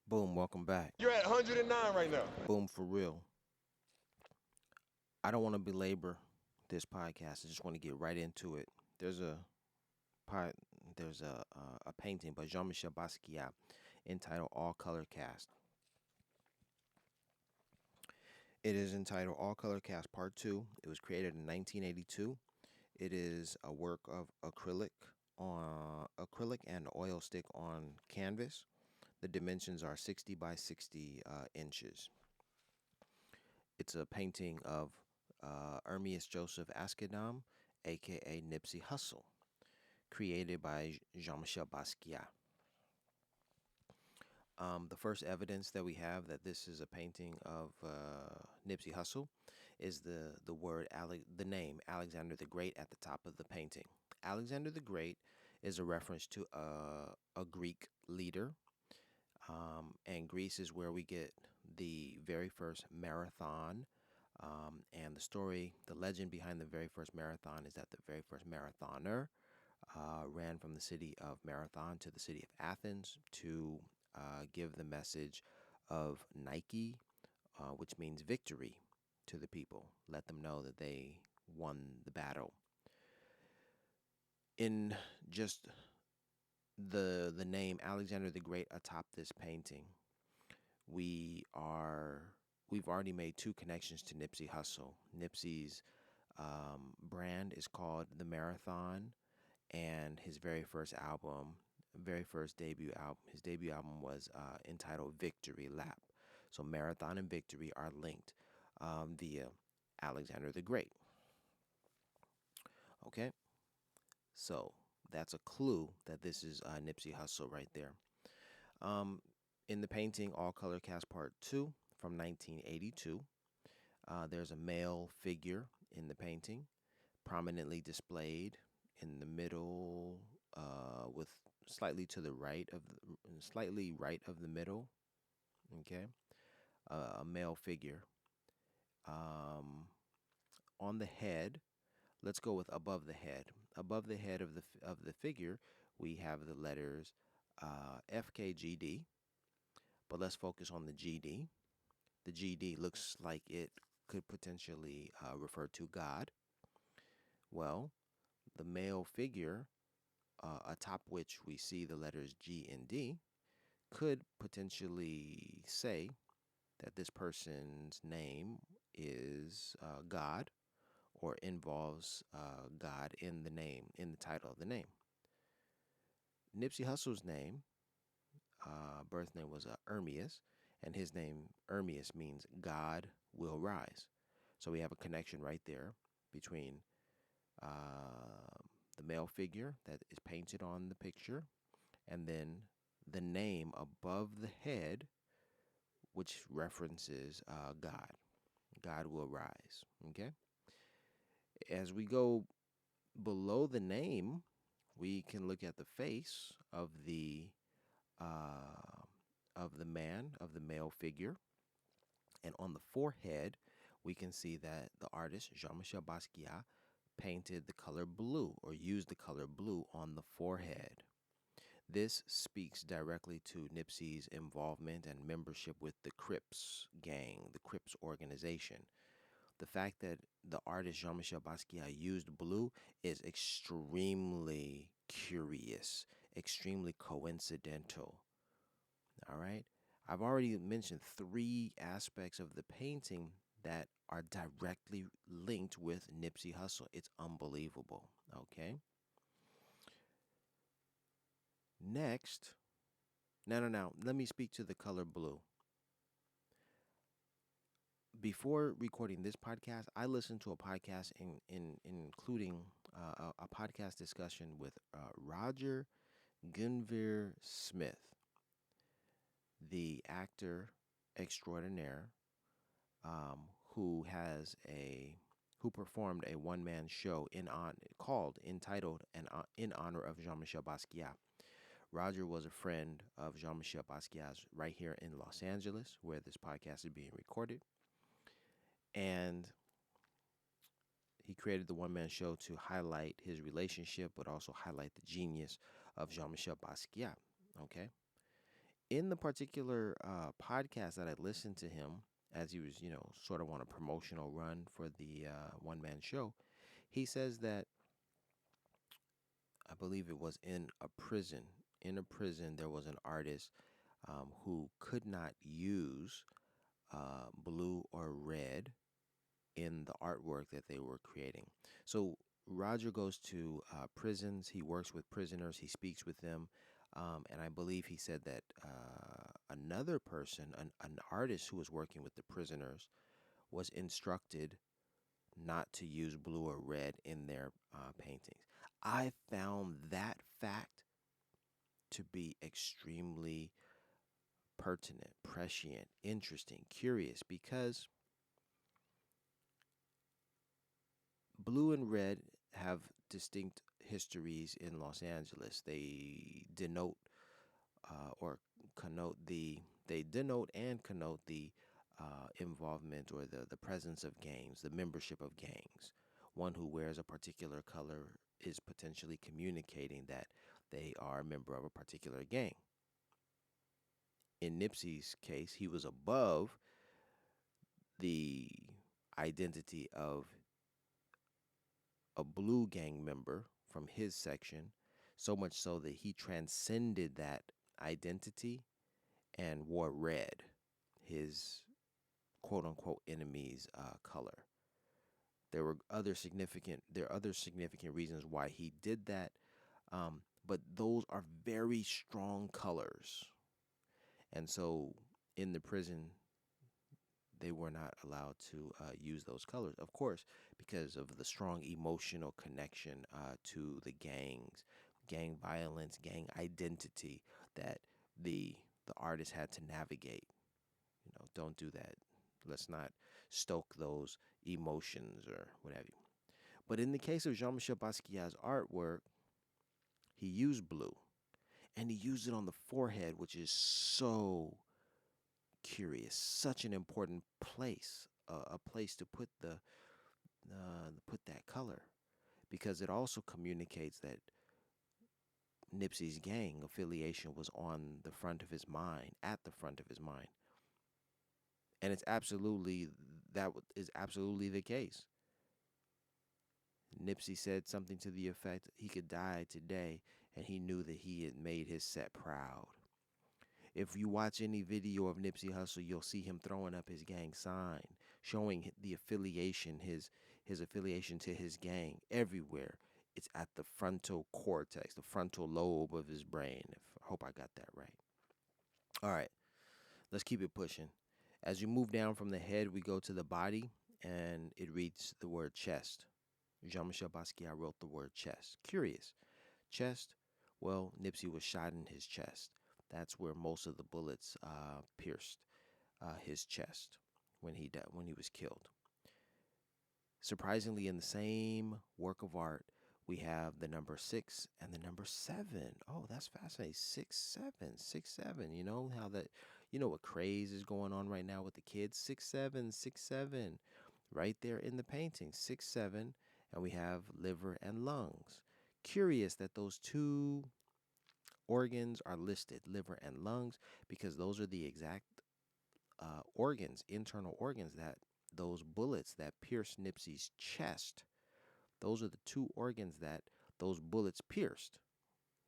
Boom, welcome back. You're at 109 right now. Boom for real. I don't want to belabor this podcast. I just want to get right into it. There's a pot, there's a painting by Jean-Michel Basquiat entitled All Color Cast. It is entitled All Color Cast Part 2. It was created in 1982. It is a work of acrylic and oil stick on canvas. The dimensions are 60 by 60 inches. It's a painting of Ermias Joseph Askedam, aka Nipsey Hussle, created by Jean-Michel Basquiat. The first evidence that we have that this is a painting of Nipsey Hussle is the name Alexander the Great at the top of the painting. Alexander the Great is a reference to a Greek leader, and Greece is where we get the very first marathon. And the legend behind the very first marathon is that the very first marathoner ran from the city of Marathon to the city of Athens to give the message of Nike, which means victory, to the people. Let them know that they won the battle. In just the name Alexander the Great atop this painting, we've already made two connections to Nipsey Hussle. Nipsey's brand is called The Marathon, and his very first debut album, his debut album was entitled Victory Lap. So Marathon and Victory are linked via Alexander the Great. Okay, so that's a clue that this is Nipsey Hussle right there. In the painting, All Color Cast Part 2 from 1982, there's a male figure in the painting, prominently displayed in the middle, with slightly right of the middle. Okay, a male figure. On the head, let's go with above the head. Above the head of the figure, we have the letters FKGD, but let's focus on the GD. The GD looks like it could potentially refer to God. Well, the male figure, atop which we see the letters G and D, could potentially say that this person's name is God, or involves God in the name, in the title of the name. Nipsey Hussle's name, birth name was Ermias, and his name Ermias means God will rise. So we have a connection right there between the male figure that is painted on the picture, and then the name above the head, which references God. God will rise. Okay. As we go below the name, we can look at the face of the male figure, and on the forehead, we can see that the artist Jean-Michel Basquiat painted the color blue, or used the color blue on the forehead. This speaks directly to Nipsey's involvement and membership with the Crips gang, the Crips organization. The fact that the artist Jean-Michel Basquiat used blue is extremely curious, extremely coincidental. All right? I've already mentioned three aspects of the painting that are directly linked with Nipsey Hussle. It's unbelievable. Okay? Next, no. Let me speak to the color blue. Before recording this podcast, I listened to a podcast including a podcast discussion with Roger Gunvir Smith, the actor extraordinaire, who performed a one-man show entitled in honor of Jean-Michel Basquiat. Roger was a friend of Jean-Michel Basquiat's right here in Los Angeles, where this podcast is being recorded. And he created the one-man show to highlight his relationship, but also highlight the genius of Jean-Michel Basquiat. Okay? In the particular podcast that I listened to him as he was, sort of on a promotional run for the one man show, he says that I believe it was in a prison. In a prison, there was an artist who could not use blue or red in the artwork that they were creating. So Roger goes to prisons. He works with prisoners. He speaks with them. And I believe he said that another person, an artist who was working with the prisoners, was instructed not to use blue or red in their paintings. I found that fact to be extremely pertinent, prescient, interesting, curious, because blue and red have distinct histories in Los Angeles. They denote or connote they denote and connote the involvement or the presence of gangs, the membership of gangs. One who wears a particular color is potentially communicating that they are a member of a particular gang. In Nipsey's case, he was above the identity of a blue gang member from his section, so much so that he transcended that identity and wore red, his quote unquote enemy's color. There are other significant reasons why he did that, but those are very strong colors. And so in the prison, they were not allowed to use those colors, of course, because of the strong emotional connection to the gangs, gang violence, gang identity that the artist had to navigate. Don't do that. Let's not stoke those emotions or what have you. But in the case of Jean-Michel Basquiat's artwork, he used blue, and he used it on the forehead, which is so curious, such an important place, a place to put that color, because it also communicates that Nipsey's gang affiliation was on the front of his mind, at the front of his mind, and is absolutely the case. Nipsey said something to the effect he could die today, and he knew that he had made his set proud. If you watch any video of Nipsey Hussle, you'll see him throwing up his gang sign, showing the affiliation, his affiliation to his gang everywhere. It's at the frontal cortex, the frontal lobe of his brain. I hope I got that right. All right, let's keep it pushing. As you move down from the head, we go to the body, and it reads the word chest. Jean-Michel Basquiat wrote the word chest. Curious. Chest, well, Nipsey was shot in his chest. That's where most of the bullets pierced his chest when he was killed. Surprisingly, in the same work of art, we have the number 6 and the number 7. Oh, that's fascinating. 6 7, 6 7. You know what craze is going on right now with the kids? 6 7, 6 7. Right there in the painting, 6 7, and we have liver and lungs. Curious that those two organs are listed, liver and lungs, because those are the exact internal organs that those bullets that pierced Nipsey's chest, those are the two organs that those bullets pierced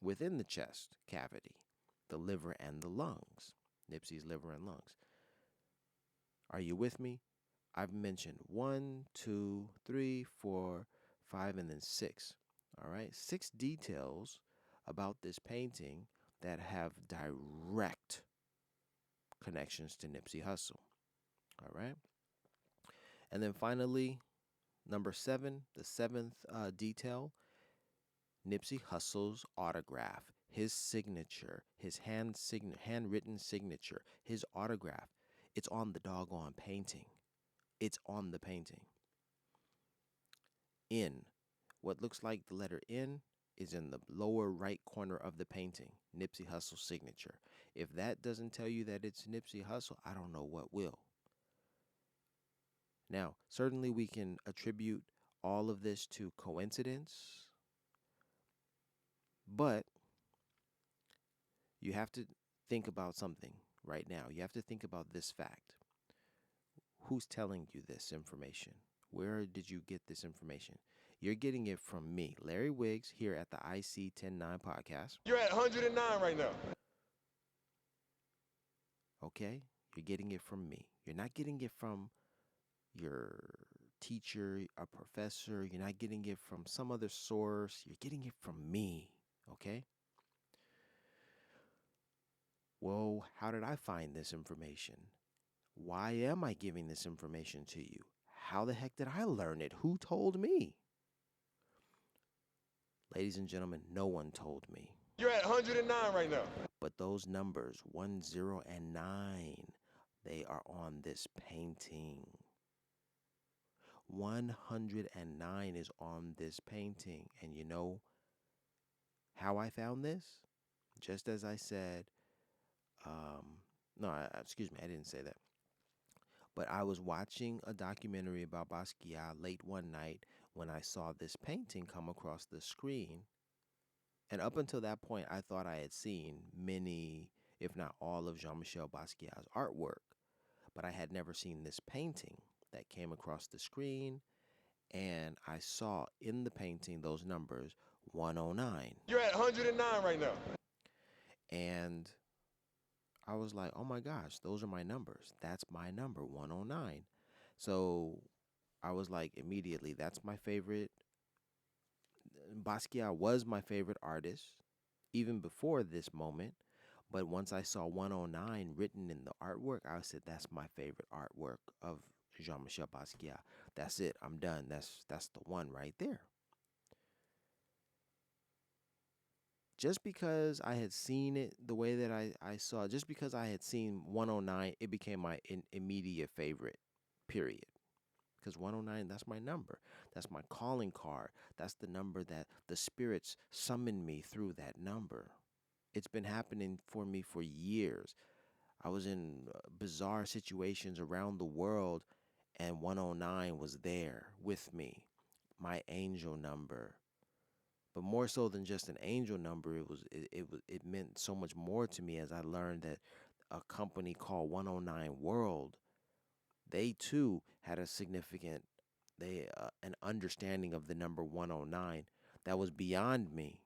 within the chest cavity, the liver and the lungs, Nipsey's liver and lungs. Are you with me? I've mentioned 1, 2, 3, 4, 5, and then 6. All right, 6 details about this painting that have direct connections to Nipsey Hussle. All right. And then finally, number 7, the seventh detail, Nipsey Hussle's autograph, his signature, his handwritten signature, his autograph. It's on the doggone painting. It's on the painting. N. What looks like the letter N is in the lower right corner of the painting, Nipsey Hussle's signature. If that doesn't tell you that it's Nipsey Hussle, I don't know what will. Now, certainly we can attribute all of this to coincidence, but you have to think about something right now. You have to think about this fact. Who's telling you this information? Where did you get this information? You're getting it from me, Larry Wiggs, here at the IC 109 podcast. You're at 109 right now. Okay? You're getting it from me. You're not getting it from your teacher, a professor. You're not getting it from some other source. You're getting it from me. Okay? Well, how did I find this information? Why am I giving this information to you? How the heck did I learn it? Who told me? Ladies and gentlemen, no one told me. You're at 109 right now. But those numbers, 1, 0, and 9, they are on this painting. 109 is on this painting. And you know how I found this? Just as I said, excuse me, I didn't say that. But I was watching a documentary about Basquiat late one night when I saw this painting come across the screen. And up until that point, I thought I had seen many, if not all, of Jean-Michel Basquiat's artwork. But I had never seen this painting that came across the screen. And I saw in the painting those numbers, 109. You're at 109 right now. And I was like, oh my gosh, those are my numbers. That's my number, 109. So I was like, immediately, that's my favorite. Basquiat was my favorite artist, even before this moment. But once I saw 109 written in the artwork, I said, that's my favorite artwork of Jean-Michel Basquiat. That's it. I'm done. That's the one right there. Just because I had seen it the way that I saw it, just because I had seen 109, it became my immediate favorite, period. Because 109, that's my number. That's my calling card. That's the number that the spirits summoned me through that number. It's been happening for me for years. I was in bizarre situations around the world, and 109 was there with me, my angel number. But more so than just an angel number, it meant so much more to me as I learned that a company called 109 World, they too had a significant, an understanding of the number 109 that was beyond me,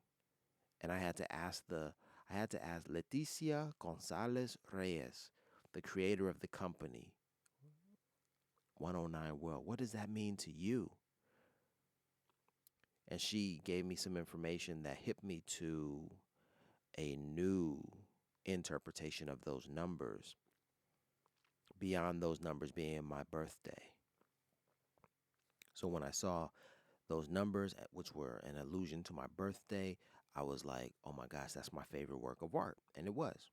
and I had to ask Leticia Gonzalez Reyes, the creator of the company, 109 World. What does that mean to you? And she gave me some information that hit me to a new interpretation of those numbers, beyond those numbers being my birthday. So when I saw those numbers, which were an allusion to my birthday, I was like, oh my gosh, that's my favorite work of art. And it was.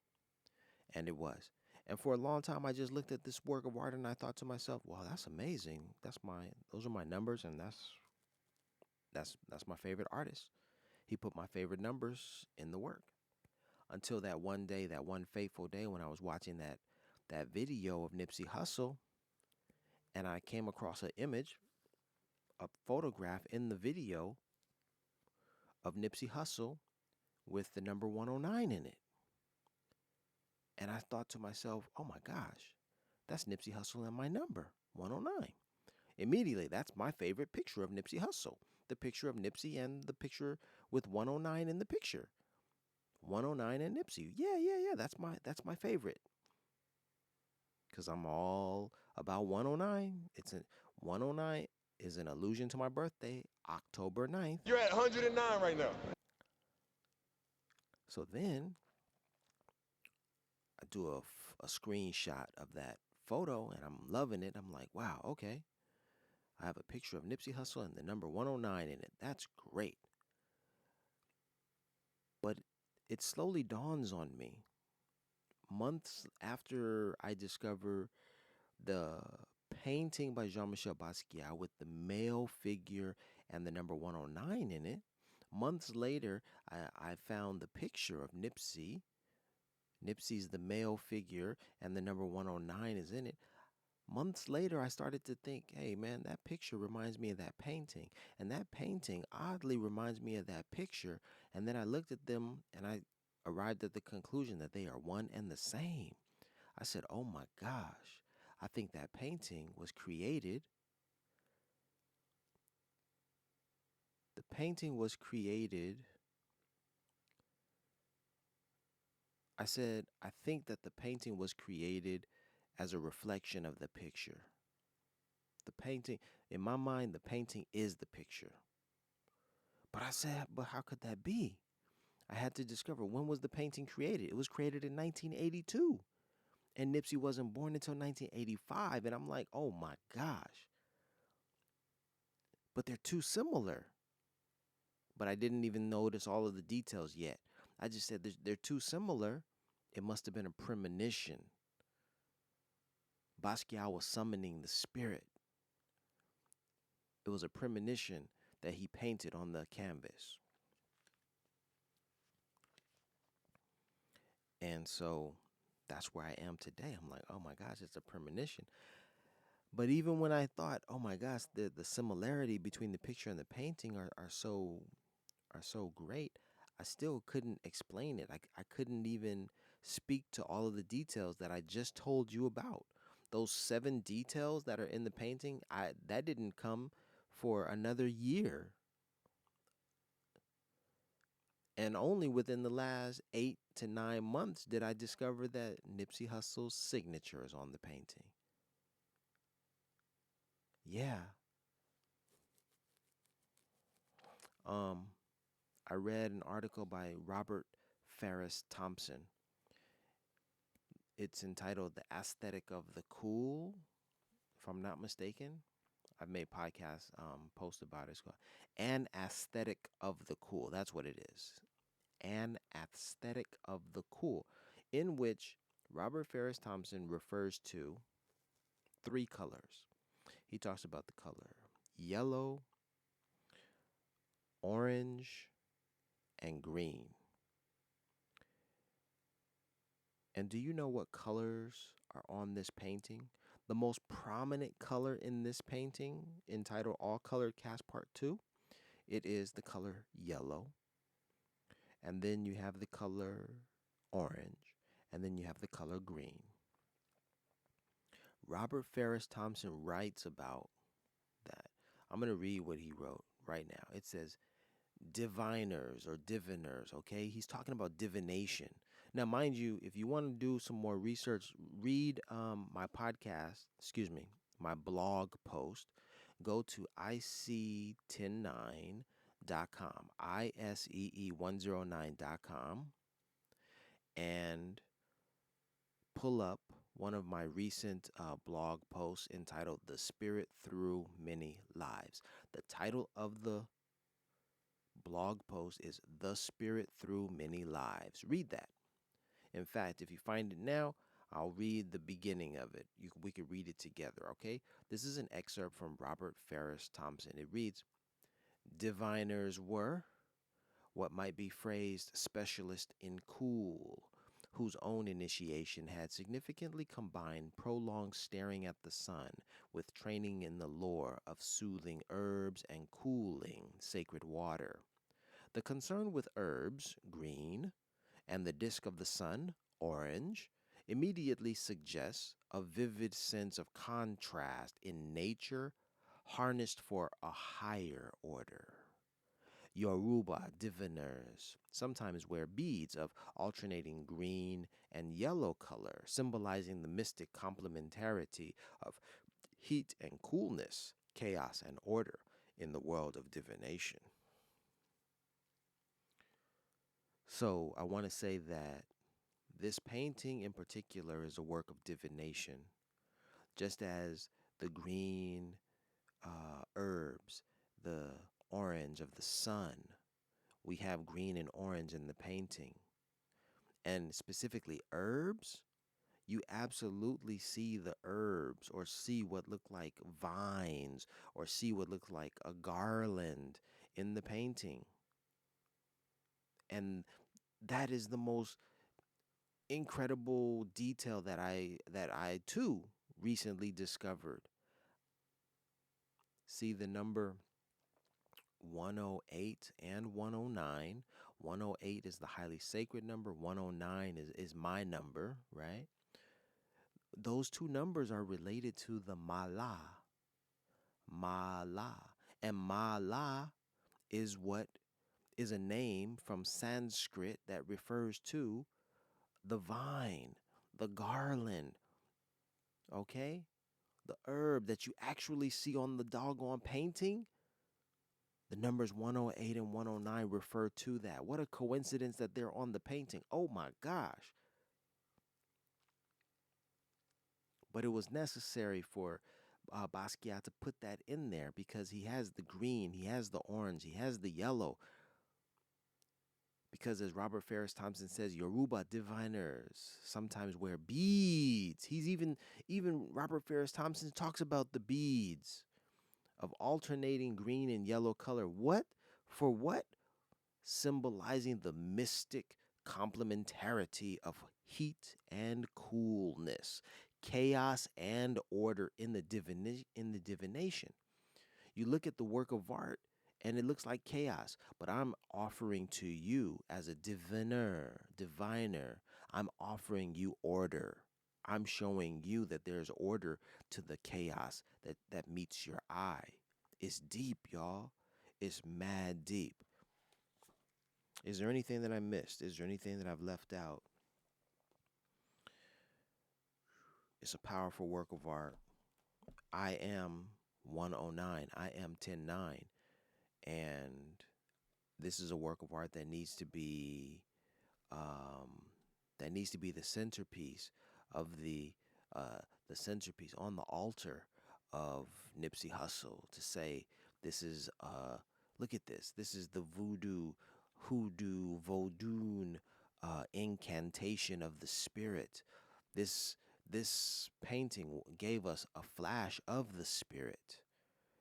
And it was. And for a long time, I just looked at this work of art and I thought to myself, wow, that's amazing. Those are my numbers, and that's my favorite artist. He put my favorite numbers in the work. Until that one day, that one fateful day when I was watching that video of Nipsey Hussle, and I came across an image, a photograph in the video of Nipsey Hussle with the number 109 in it. And I thought to myself, oh my gosh, that's Nipsey Hussle and my number, 109. Immediately, that's my favorite picture of Nipsey Hussle. The picture of Nipsey and the picture with 109 in the picture. 109 and Nipsey. Yeah, that's my favorite. Because I'm all about 109. 109 is an allusion to my birthday, October 9th. You're at 109 right now. So then I do a screenshot of that photo, and I'm loving it. I'm like, wow, okay. I have a picture of Nipsey Hussle and the number 109 in it. That's great. But it slowly dawns on me, months after I discover the painting by Jean-Michel Basquiat with the male figure and the number 109 in it. Months later, I found the picture of Nipsey. Nipsey's the male figure and the number 109 is in it. Months later, I started to think, hey, man, that picture reminds me of that painting. And that painting oddly reminds me of that picture. And then I looked at them and I arrived at the conclusion that they are one and the same. I said, oh my gosh, I think that painting was created. The painting was created. I said, I think that the painting was created as a reflection of the picture. The painting, in my mind, the painting is the picture. But I said, but how could that be? I had to discover, when was the painting created? It was created in 1982. And Nipsey wasn't born until 1985. And I'm like, oh my gosh. But they're too similar. But I didn't even notice all of the details yet. I just said they're too similar. It must have been a premonition. Basquiat was summoning the spirit. It was a premonition that he painted on the canvas. And so that's where I am today. I'm like, oh my gosh, it's a premonition. But even when I thought, oh my gosh, the similarity between the picture and the painting are so great, I still couldn't explain it. I couldn't even speak to all of the details that I just told you about. Those 7 details that are in the painting, that didn't come for another year. And only within the last 8 to 9 months did I discover that Nipsey Hussle's signature is on the painting. Yeah. Um, I read an article by Robert Farris Thompson. It's entitled The Aesthetic of the Cool, if I'm not mistaken. I've made podcasts post about it. It's called An Aesthetic of the Cool. That's what it is. An Aesthetic of the Cool, in which Robert Farris Thompson refers to 3 colors. He talks about the color yellow, orange, and green. And do you know what colors are on this painting? The most prominent color in this painting, entitled All Colored Cast Part 2, it is the color yellow. And then you have the color orange. And then you have the color green. Robert Farris Thompson writes about that. I'm going to read what he wrote right now. It says, diviners or diviners, okay? He's talking about divination. Now, mind you, if you want to do some more research, read my podcast, my blog post. Go to IC109.com, ISEE109.com, and pull up one of my recent blog posts entitled The Spirit Through Many Lives. The title of the blog post is The Spirit Through Many Lives. Read that. In fact, if you find it now, I'll read the beginning of it. We could read it together, okay? This is an excerpt from Robert Farris Thompson. It reads, diviners were what might be phrased specialists in cool, whose own initiation had significantly combined prolonged staring at the sun with training in the lore of soothing herbs and cooling sacred water. The concern with herbs, green, and the disk of the sun, orange, immediately suggests a vivid sense of contrast in nature harnessed for a higher order. Yoruba diviners sometimes wear beads of alternating green and yellow color, symbolizing the mystic complementarity of heat and coolness, chaos and order in the world of divination. So I want to say that this painting in particular is a work of divination, just as the green herbs, the orange of the sun. We have green and orange in the painting. And specifically herbs, you absolutely see the herbs or see what look like vines or see what looks like a garland in the painting. And that is the most incredible detail that I too recently discovered. See the number 108 and 109. 108 is the highly sacred number. 109 is my number, right? Those two numbers are related to the mala. Mala. And mala is what is a name from Sanskrit that refers to the vine, the garland, okay? The herb that you actually see on the doggone painting. The numbers 108 and 109 refer to that. What a coincidence that they're on the painting. Oh my gosh. But it was necessary for Basquiat to put that in there because he has the green, he has the orange, he has the yellow. Because as Robert Farris Thompson says, Yoruba diviners sometimes wear beads. Even Robert Farris Thompson talks about the beads of alternating green and yellow color. What? For what? Symbolizing the mystic complementarity of heat and coolness, chaos and order in the divination. You look at the work of art and it looks like chaos, but I'm offering to you as a diviner, I'm offering you order. I'm showing you that there's order to the chaos that meets your eye. It's deep, y'all. It's mad deep. Is there anything that I missed? Is there anything that I've left out? It's a powerful work of art. I am 109. I am 109. And this is a work of art that needs to be the centerpiece of the centerpiece on the altar of Nipsey Hussle to say this is look at this. This is the hoodoo, vodun incantation of the spirit. This painting gave us a flash of the spirit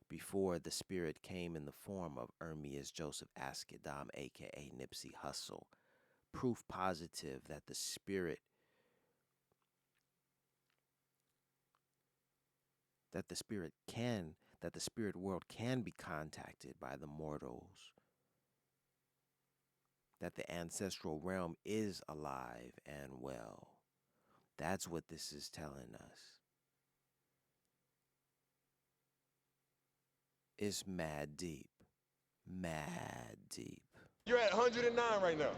before the spirit came in the form of Ermias Joseph Askedam, aka Nipsey Hussle. Proof positive that the spirit that the spirit world can be contacted by the mortals, that the ancestral realm is alive and well. That's what this is telling us. It's mad deep. Mad deep. You're at 109 right now.